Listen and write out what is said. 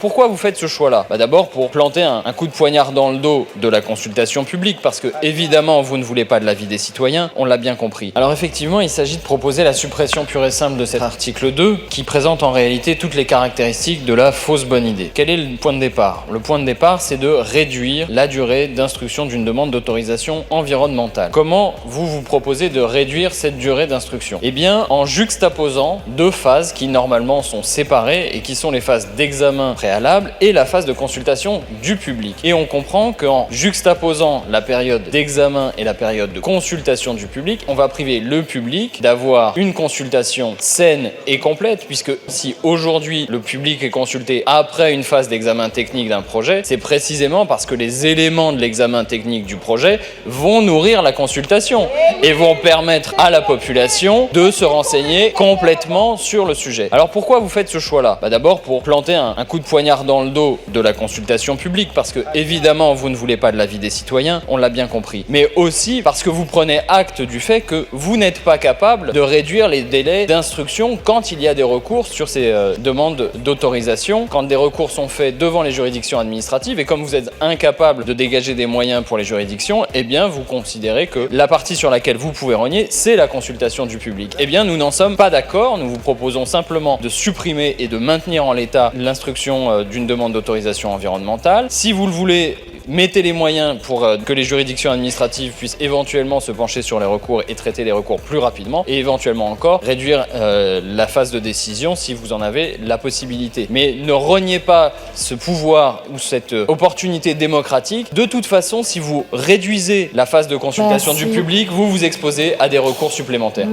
Pourquoi vous faites ce choix-là? D'abord pour planter un coup de poignard dans le dos de la consultation publique, parce que évidemment vous ne voulez pas de l'avis des citoyens, on l'a bien compris. Alors effectivement, il s'agit de proposer la suppression pure et simple de cet article 2, qui présente en réalité toutes les caractéristiques de la fausse bonne idée. Quel est le point de départ? Le point de départ, c'est de réduire la durée d'instruction d'une demande d'autorisation environnementale. Comment vous proposez de réduire cette durée d'instruction? Eh bien, en juxtaposant deux phases qui normalement sont séparées et qui sont les phases d'examen préalable et la phase de consultation du public. Et on comprend qu'en juxtaposant la période d'examen et la période de consultation du public, on va priver le public d'avoir une consultation saine et complète, puisque si aujourd'hui le public est consulté après une phase d'examen technique d'un projet, c'est précisément parce que les éléments de l'examen technique du projet vont nourrir la consultation et vont permettre à la population de se renseigner complètement sur le sujet. Alors pourquoi vous faites ce choix-là? D'abord pour planter un coup de poignard dans le dos de la consultation publique, parce que évidemment vous ne voulez pas de l'avis des citoyens, on l'a bien compris, mais aussi parce que vous prenez acte du fait que vous n'êtes pas capable de réduire les délais d'instruction quand il y a des recours sur ces demandes d'autorisation, quand des recours sont faits devant les juridictions administratives, et comme vous êtes incapable de dégager des moyens pour les juridictions, eh bien vous considérez que la partie sur laquelle vous pouvez rogner, c'est la consultation du public. Eh bien nous n'en sommes pas d'accord, nous vous proposons simplement de supprimer et de maintenir en l'état l'instruction d'une demande d'autorisation environnementale. Si vous le voulez, mettez les moyens pour que les juridictions administratives puissent éventuellement se pencher sur les recours et traiter les recours plus rapidement, et éventuellement encore réduire la phase de décision si vous en avez la possibilité. Mais ne reniez pas ce pouvoir ou cette opportunité démocratique. De toute façon, si vous réduisez la phase de consultation du public, vous vous exposez à des recours supplémentaires.